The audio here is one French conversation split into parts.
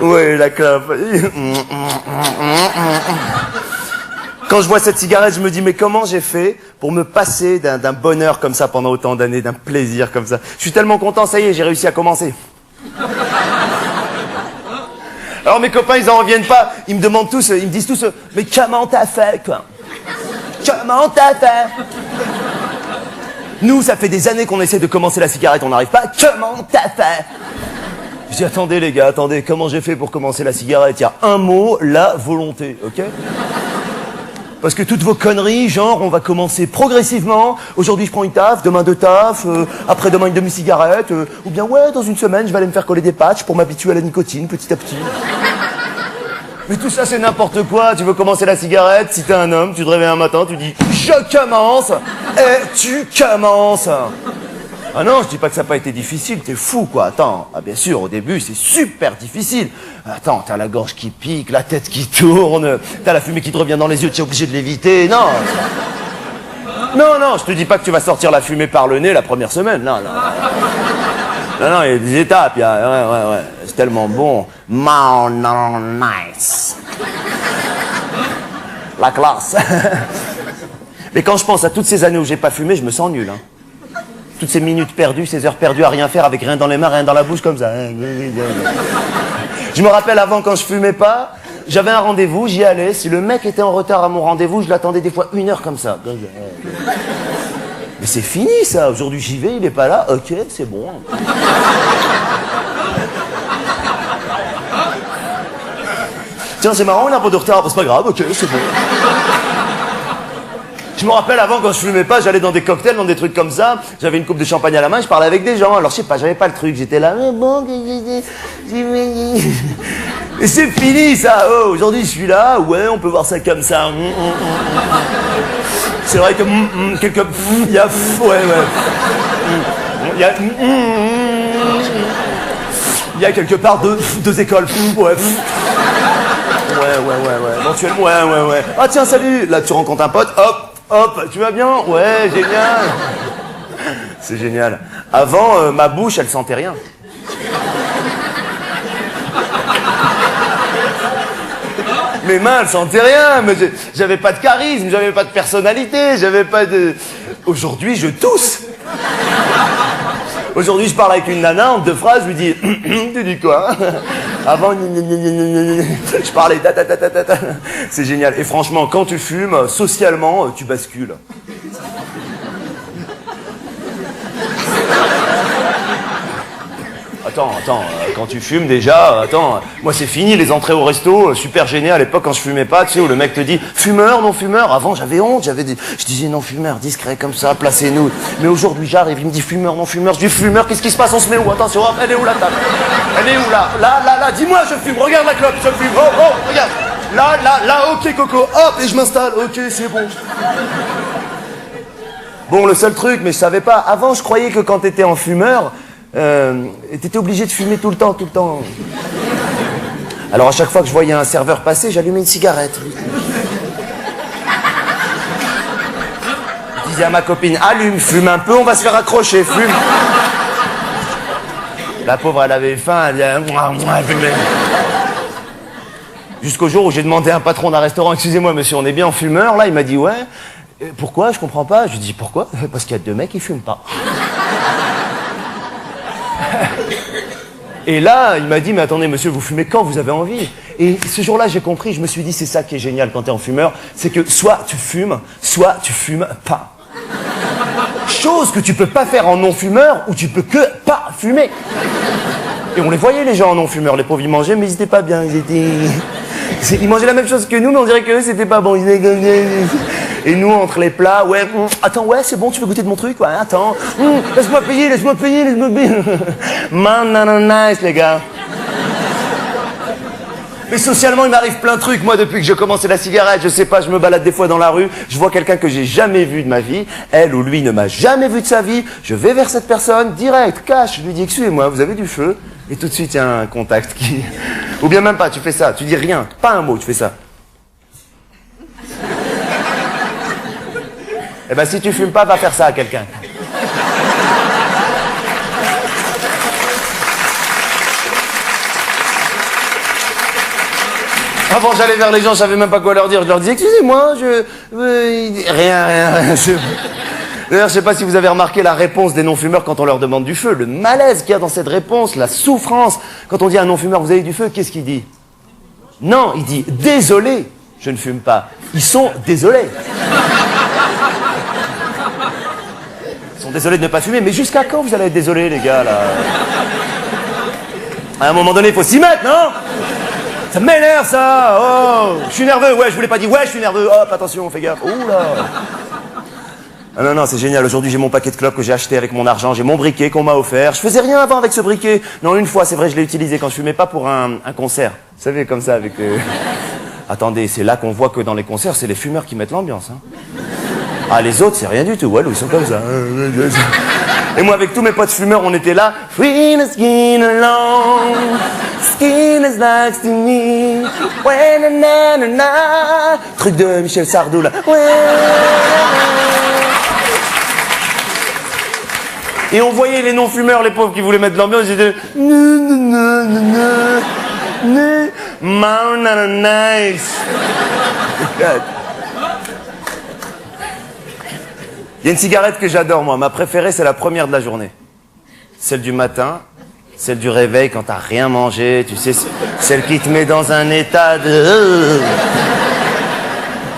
Ouais, la clope. Quand je vois cette cigarette, je me dis, mais comment j'ai fait pour me passer d'un bonheur comme ça pendant autant d'années, d'un plaisir comme ça. Je suis tellement content, ça y est, j'ai réussi à commencer. Alors mes copains, ils en reviennent pas. Ils me demandent tous, ils me disent tous, mais comment t'as fait, quoi? Comment t'as fait? Nous, ça fait des années qu'on essaie de commencer la cigarette, on n'arrive pas. Comment t'as fait? Je dis, attendez les gars, attendez, comment j'ai fait pour commencer la cigarette? Il y a un mot, la volonté, ok? Parce que toutes vos conneries, genre, on va commencer progressivement. Aujourd'hui, je prends une taf, demain deux tafs, après-demain une demi-cigarette, ou bien, ouais, dans une semaine, je vais aller me faire coller des patchs pour m'habituer à la nicotine, petit à petit. Mais tout ça, c'est n'importe quoi. Tu veux commencer la cigarette, si t'es un homme, tu te réveilles un matin, tu dis, je commence, et tu commences. Ah non, je dis pas que ça n'a pas été difficile, t'es fou quoi, attends. Ah bien sûr, au début c'est super difficile. Attends, t'as la gorge qui pique, la tête qui tourne, t'as la fumée qui te revient dans les yeux, tu es obligé de l'éviter, non. Non, je te dis pas que tu vas sortir la fumée par le nez la première semaine, non, il y a des étapes, ouais, c'est tellement bon. Non, nice. La classe. Mais quand je pense à toutes ces années où j'ai pas fumé, je me sens nul, hein. Toutes ces minutes perdues, ces heures perdues à rien faire, avec rien dans les mains, rien dans la bouche, comme ça. Je me rappelle avant, quand je fumais pas, j'avais un rendez-vous, j'y allais. Si le mec était en retard à mon rendez-vous, je l'attendais des fois 1 heure comme ça. Mais c'est fini, ça. Aujourd'hui, j'y vais, il est pas là. Ok, c'est bon. Tiens, c'est marrant, il a un peu de retard. C'est pas grave, ok, c'est bon. Je me rappelle avant, quand je fumais pas, j'allais dans des cocktails, dans des trucs comme ça. J'avais une coupe de champagne à la main, je parlais avec des gens. Alors je sais pas, j'avais pas le truc. J'étais là, mais bon, et c'est fini ça. Oh, aujourd'hui je suis là, ouais, on peut voir ça comme ça. C'est vrai que il y a, il y a quelque part deux écoles. Ouais. Éventuellement, ouais. Ah tiens, salut. Là, tu rencontres un pote, hop, tu vas bien? Ouais, génial. C'est génial. Avant, ma bouche, elle sentait rien. Mes mains, elles sentaient rien. Mais j'avais pas de charisme, j'avais pas de personnalité, j'avais pas de... Aujourd'hui, je tousse. Aujourd'hui, je parle avec une nana, en 2 phrases, je lui dis « Tu dis quoi ?» Avant, je parlais ta. C'est génial. Et franchement, quand tu fumes, socialement, tu bascules. Attends, quand tu fumes déjà, moi c'est fini les entrées au resto, super gêné à l'époque quand je fumais pas, tu sais, où le mec te dit fumeur, non fumeur. Avant j'avais honte, je disais non fumeur, discret comme ça, placez-nous. Mais aujourd'hui j'arrive, il me dit fumeur, non fumeur, je dis fumeur, qu'est-ce qui se passe, on se met où? Attention, hop, elle est où la table? Elle est où là? Là, dis-moi je fume, regarde la clope, je fume, oh, regarde. Là, ok Coco, hop, et je m'installe, ok, c'est bon. Bon, le seul truc, mais je savais pas, avant je croyais que quand t'étais en fumeur, t'étais obligé de fumer tout le temps. Alors à chaque fois que je voyais un serveur passer, j'allumais une cigarette. Je disais à ma copine, allume, fume un peu, on va se faire accrocher, fume. La pauvre, elle avait faim, elle disait, elle fumait. Jusqu'au jour où j'ai demandé à un patron d'un restaurant, excusez-moi monsieur, on est bien en fumeur, là, il m'a dit, ouais. Pourquoi? Je comprends pas. Je lui dis, pourquoi? Parce qu'il y a 2 mecs qui fument pas. Et là, il m'a dit, mais attendez, monsieur, vous fumez quand vous avez envie? Et ce jour-là, j'ai compris, je me suis dit, c'est ça qui est génial quand t'es en fumeur, c'est que soit tu fumes pas. Chose que tu peux pas faire en non-fumeur, ou tu peux que pas fumer. Et on les voyait, les gens en non-fumeur, les pauvres, ils mangeaient, mais ils étaient pas bien, ils mangeaient la même chose que nous, mais on dirait que eux, c'était pas bon. Et nous, entre les plats, ouais, attends, ouais, c'est bon, tu veux goûter de mon truc? Ouais, attends, laisse-moi payer. Nice, les gars. Mais socialement, il m'arrive plein de trucs. Moi, depuis que j'ai commencé la cigarette, je sais pas, je me balade des fois dans la rue, je vois quelqu'un que j'ai jamais vu de ma vie, elle ou lui ne m'a jamais vu de sa vie, je vais vers cette personne, direct, cash, je lui dis, excusez-moi, vous avez du feu? Et tout de suite, il y a un contact qui... Ou bien même pas, tu fais ça, tu dis rien, pas un mot, tu fais ça. Eh ben, si tu fumes pas, va faire ça à quelqu'un. Avant, j'allais vers les gens, je savais même pas quoi leur dire. Je leur disais, excusez-moi, rien. D'ailleurs, je sais pas si vous avez remarqué la réponse des non-fumeurs quand on leur demande du feu. Le malaise qu'il y a dans cette réponse, la souffrance. Quand on dit à un non-fumeur, vous avez du feu, qu'est-ce qu'il dit? Non, il dit, désolé, je ne fume pas. Ils sont désolés. Ils sont désolés de ne pas fumer. Mais jusqu'à quand vous allez être désolés, les gars, là? À un moment donné, il faut s'y mettre, non? Ça m'énerve, ça. Oh, je suis nerveux. Ouais, je vous l'ai pas dit. Ouais, je suis nerveux. Hop, attention, fais gaffe. Ouh là. Ah non, c'est génial. Aujourd'hui, j'ai mon paquet de clopes que j'ai acheté avec mon argent. J'ai mon briquet qu'on m'a offert. Je faisais rien avant avec ce briquet. Non, une fois, c'est vrai, je l'ai utilisé quand je fumais pas pour un concert. Vous savez, comme ça, avec... Attendez, c'est là qu'on voit que dans les concerts, c'est les fumeurs qui mettent l'ambiance. Hein. Ah, les autres, c'est rien du tout. Ouais, ils sont comme ça. Et moi, avec tous mes potes fumeurs, on était là. Free the skin alone. Skin is like to me. Ouais, na, na, na. Truc de Michel Sardou, là. Ouais, et on voyait les non-fumeurs, les pauvres qui voulaient mettre de l'ambiance, ils étaient... Nice. Il y a une cigarette que j'adore, moi. Ma préférée, c'est la première de la journée. Celle du matin, celle du réveil quand t'as rien mangé, tu sais, celle qui te met dans un état de...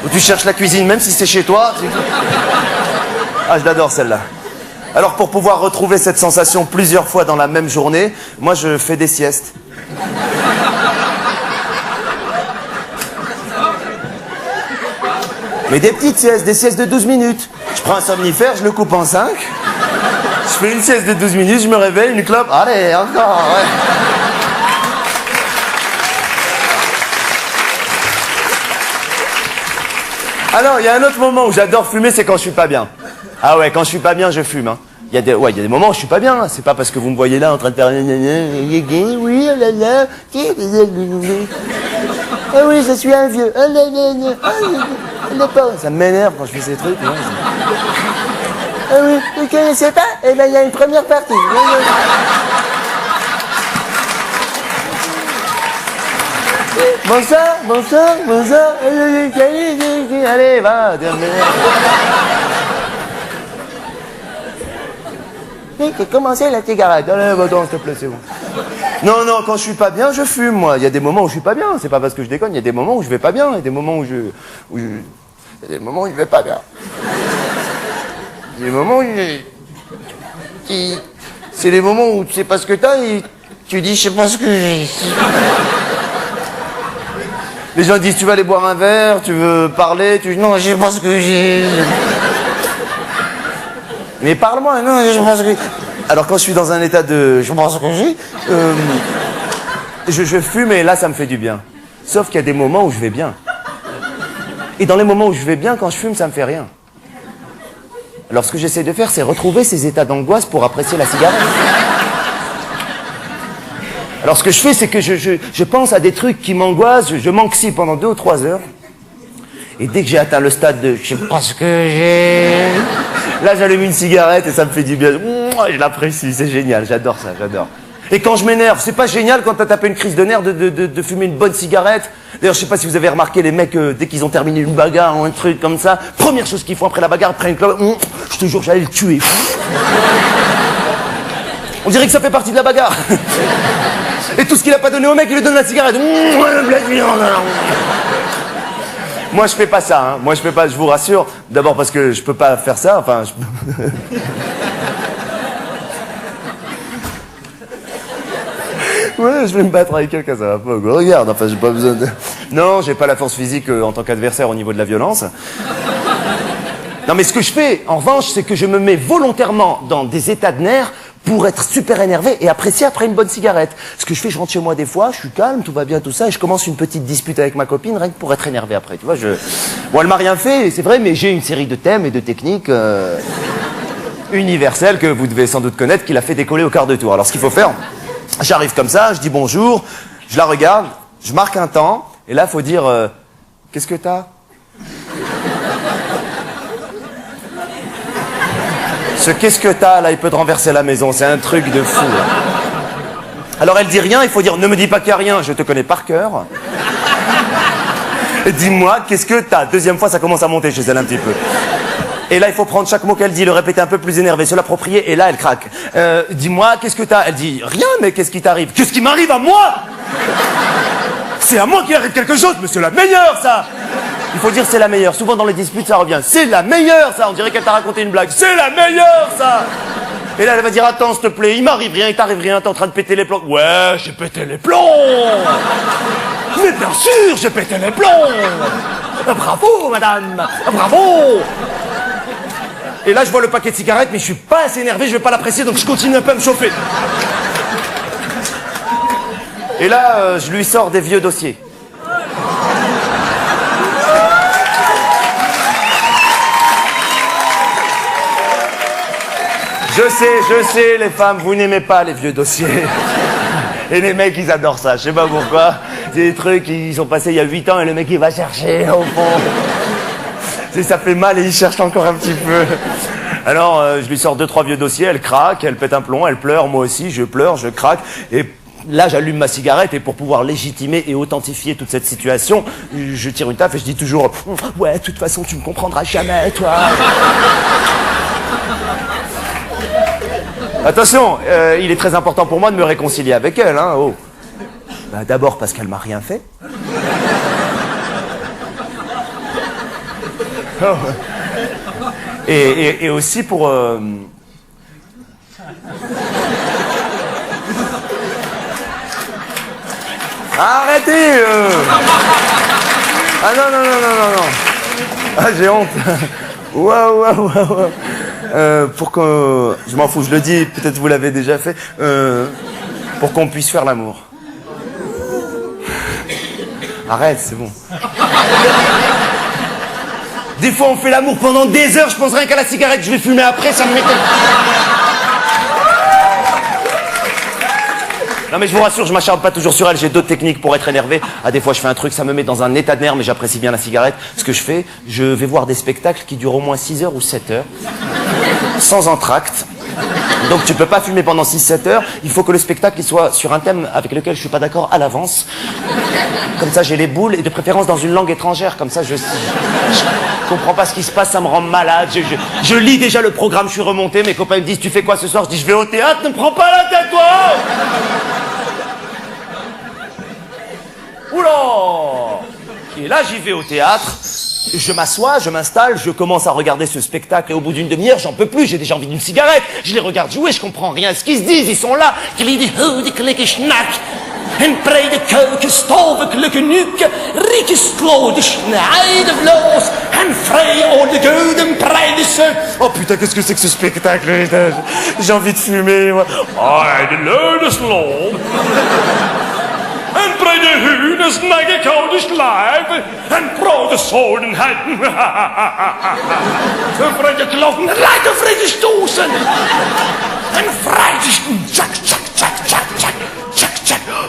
où tu cherches la cuisine, même si c'est chez toi. Ah, je l'adore, celle-là. Alors, pour pouvoir retrouver cette sensation plusieurs fois dans la même journée, moi, je fais des siestes. Mais des petites siestes, des siestes de 12 minutes. Je prends un somnifère, je le coupe en 5. Je fais une sieste de 12 minutes, je me réveille, une clope. Allez, encore, ouais. Alors, il y a un autre moment où j'adore fumer, c'est quand je suis pas bien. Ah ouais, quand je suis pas bien, je fume. Hein. Il y a des moments où je suis pas bien. Hein. C'est pas parce que vous me voyez là en train de faire... Oui, là, là. Ah oui, je suis un vieux. Ça m'énerve quand je fais ces trucs. Hein. Ah oui, vous connaissez pas? Eh ben, il y a une première partie. Bonsoir. Allez, va. Comment c'est la cigarette? Allez, attends, s'il te plaît, c'est bon. Non, quand je suis pas bien, je fume, moi. Il y a des moments où je suis pas bien. C'est pas parce que je déconne. Il y a des moments où je vais pas bien. Il y a des moments où il y a des moments où je vais pas bien. Il y a des moments où c'est les moments où tu sais pas ce que t'as et tu dis, je sais pas ce que j'ai. Les gens disent, tu vas aller boire un verre, tu veux parler, tu dis, non, je sais pas ce que j'ai. Mais parle-moi, non, je sais pas ce que... Alors quand je suis dans un état de... je sais pas ce que j'ai... je fume et là, ça me fait du bien. Sauf qu'il y a des moments où je vais bien. Et dans les moments où je vais bien, quand je fume, ça me fait rien. Alors ce que j'essaie de faire, c'est retrouver ces états d'angoisse pour apprécier la cigarette. Alors ce que je fais, c'est que je pense à des trucs qui m'angoissent, je m'anxie pendant 2 ou 3 heures. Et dès que j'ai atteint le stade de... je sais pas ce que j'ai... Là, j'allume une cigarette et ça me fait du bien. Je l'apprécie, c'est génial, j'adore ça, j'adore. Et quand je m'énerve, c'est pas génial quand t'as tapé une crise de nerfs de fumer une bonne cigarette. D'ailleurs, je sais pas si vous avez remarqué, les mecs, dès qu'ils ont terminé une bagarre ou un truc comme ça, première chose qu'ils font après la bagarre, après une clope, je te jure, j'allais le tuer. On dirait que ça fait partie de la bagarre. Et tout ce qu'il a pas donné au mec, il lui donne la cigarette. Moi, je fais pas ça, hein. Moi, je fais pas, je vous rassure. D'abord parce que je peux pas faire ça, enfin... Ouais, je vais me battre avec quelqu'un, ça va pas. Regarde, enfin, j'ai pas besoin de... Non, j'ai pas la force physique en tant qu'adversaire au niveau de la violence. Non, mais ce que je fais, en revanche, c'est que je me mets volontairement dans des états de nerfs pour être super énervé et apprécier après une bonne cigarette. Ce que je fais, je rentre chez moi des fois, je suis calme, tout va bien, tout ça, et je commence une petite dispute avec ma copine, rien que pour être énervé après, tu vois, Bon, elle m'a rien fait, c'est vrai, mais j'ai une série de thèmes et de techniques universelles que vous devez sans doute connaître, qui l'a fait décoller au quart de tour. Alors, ce qu'il faut faire, j'arrive comme ça, je dis bonjour, je la regarde, je marque un temps, et là, il faut dire, qu'est-ce que t'as? Ce qu'est-ce que t'as, là, il peut te renverser la maison, c'est un truc de fou. Alors elle dit rien, il faut dire, ne me dis pas qu'il n'y a rien, je te connais par cœur. Dis-moi, qu'est-ce que t'as? Deuxième fois, ça commence à monter chez elle un petit peu. Et là, il faut prendre chaque mot qu'elle dit, le répéter un peu plus énervé, se l'approprier, et là, elle craque. Dis-moi, qu'est-ce que t'as? Elle dit, rien, mais qu'est-ce qui t'arrive? Qu'est-ce qui m'arrive à moi? C'est à moi qu'il arrive quelque chose, mais c'est la meilleure, ça! Il faut dire c'est la meilleure. Souvent dans les disputes, ça revient. C'est la meilleure, ça! On dirait qu'elle t'a raconté une blague. C'est la meilleure, ça! Et là, elle va dire, attends, s'il te plaît, il m'arrive rien, il t'arrive rien, t'es en train de péter les plombs. Ouais, j'ai pété les plombs! Mais bien sûr, j'ai pété les plombs! Bravo, madame! Bravo! Et là, je vois le paquet de cigarettes, mais je suis pas assez énervé, je vais pas l'apprécier, donc je continue un peu à me chauffer. Et là, je lui sors des vieux dossiers. Je sais, les femmes, vous n'aimez pas les vieux dossiers. Et les mecs, ils adorent ça, je sais pas pourquoi. C'est des trucs qui sont passés il y a 8 ans et le mec, il va chercher, au fond. Ça fait mal et il cherche encore un petit peu. Alors, je lui sors 2-3 vieux dossiers, elle craque, elle pète un plomb, elle pleure, moi aussi, je pleure, je craque. Et là, j'allume ma cigarette et pour pouvoir légitimer et authentifier toute cette situation, je tire une taffe et je dis toujours « Ouais, de toute façon, tu me comprendras jamais, toi !» Attention, il est très important pour moi de me réconcilier avec elle, hein, oh. Bah, d'abord parce qu'elle m'a rien fait. Oh. Et aussi pour... Arrêtez Ah non. Ah, j'ai honte. Waouh. Pour que... Je m'en fous, je le dis, peut-être vous l'avez déjà fait. Pour qu'on puisse faire l'amour. Arrête, c'est bon. Des fois, on fait l'amour pendant des heures, je pense rien qu'à la cigarette, je vais fumer après, ça me met... Non mais je vous rassure, je m'acharne pas toujours sur elle, j'ai d'autres techniques pour être énervé. Ah, des fois je fais un truc, ça me met dans un état de nerfs, mais j'apprécie bien la cigarette. Ce que je fais, je vais voir des spectacles qui durent au moins 6 heures ou 7 heures, sans entracte. Donc tu peux pas fumer pendant 6-7 heures, il faut que le spectacle il soit sur un thème avec lequel je suis pas d'accord à l'avance. Comme ça j'ai les boules, et de préférence dans une langue étrangère, comme ça je comprends pas ce qui se passe, ça me rend malade. Je lis déjà le programme, je suis remonté, mes copains me disent tu fais quoi ce soir? Je dis je vais au théâtre, ne me prends pas la tête toi! Oula! Et là, j'y vais au théâtre, je m'assois, je m'installe, je commence à regarder ce spectacle, et au bout d'une demi-heure, j'en peux plus, j'ai déjà envie d'une cigarette. Je les regarde jouer, je comprends rien à ce qu'ils se disent, ils sont là. En breide keuken, stovekelijke nuke, rieke slode, snijde vloos, en vrij au de gouden breide. Oh putain, qu'est-ce que c'est que ce spectacle? J'ai envie de fumer, moi. Ah, de leude slode. En breide hune, snijde koude slijven, en brode zodenheid. En breide klokken, rijke vrije stoßen. En vrije tjak, tjak, tjak, tjak, tjak.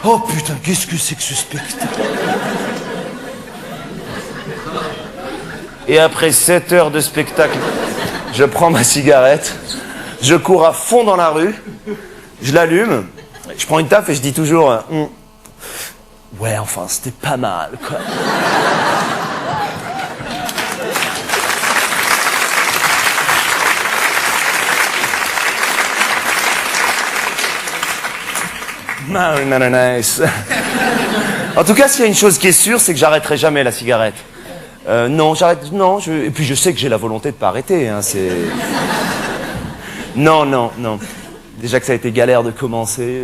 Oh putain, qu'est-ce que c'est que ce spectacle? Et après 7 heures de spectacle, je prends ma cigarette, je cours à fond dans la rue, je l'allume, je prends une taffe et je dis toujours ouais, enfin, c'était pas mal, quoi. Nice. En tout cas, s'il y a une chose qui est sûre, c'est que j'arrêterai jamais la cigarette. Non, j'arrête. Non, et puis je sais que j'ai la volonté de pas arrêter. Hein, c'est. Non. Déjà que ça a été galère de commencer.